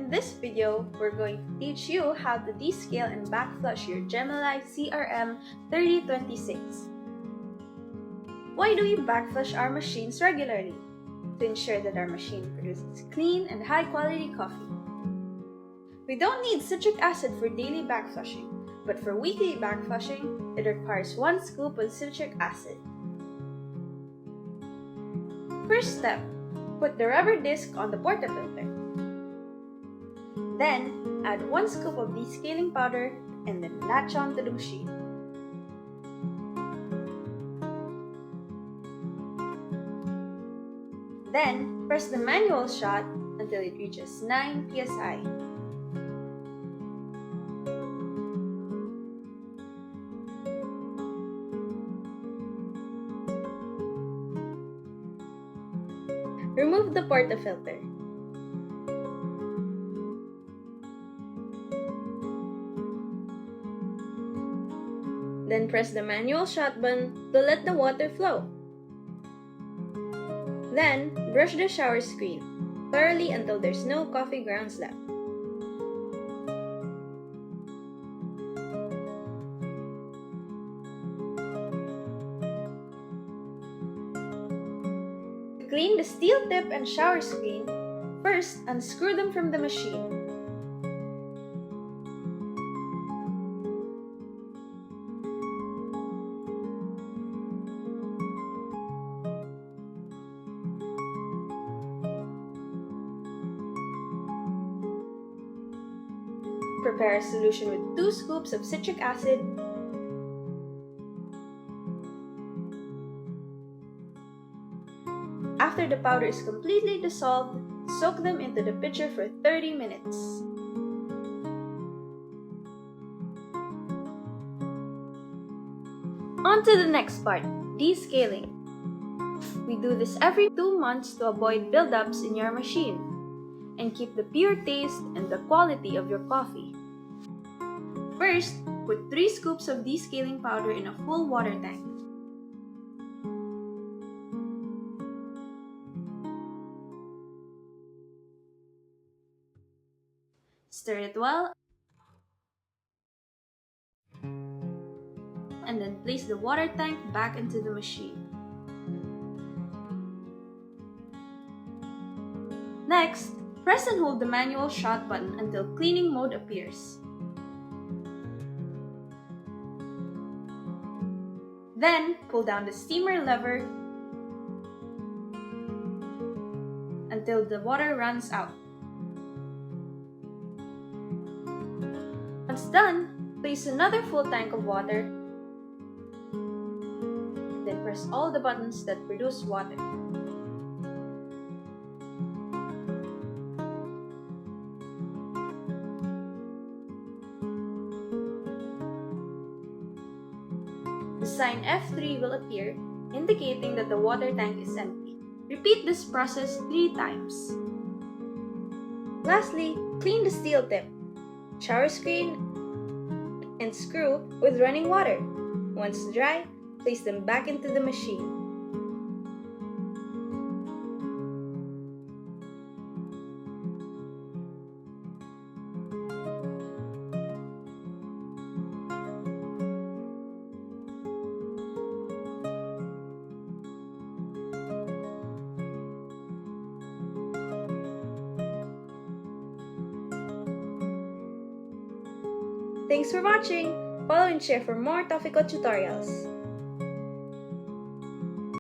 In this video, we're going to teach you how to descale and backflush your Gemilai CRM 3026. Why do we backflush our machines regularly? To ensure that our machine produces clean and high-quality coffee. We don't need citric acid for daily backflushing, but for weekly backflushing, it requires 1 scoop of citric acid. First step, put the rubber disc on the portafilter. Then, add 1 scoop of descaling powder and then latch onto the machine. Then, press the manual shot until it reaches 9 psi. Remove the portafilter. Then press the manual shot button to let the water flow. Then, brush the shower screen thoroughly until there's no coffee grounds left. To clean the steel tip and shower screen, first unscrew them from the machine. Prepare a solution with 2 scoops of citric acid, After the powder is completely dissolved, soak them into the pitcher for 30 minutes. On to the next part, descaling. We do this every 2 months to avoid buildups in your machine and keep the pure taste and the quality of your coffee. First, put 3 scoops of descaling powder in a full water tank. Stir it well and then place the water tank back into the machine. Next, press and hold the manual shot button until cleaning mode appears. Then, pull down the steamer lever until the water runs out. Once done, place another full tank of water, then press all the buttons that produce water. The sign F3 will appear, indicating that the water tank is empty. Repeat this process 3 times. Lastly, clean the steel tip, shower screen, and screw with running water. Once dry, place them back into the machine. Thanks for watching! Follow and share for more Topical tutorials.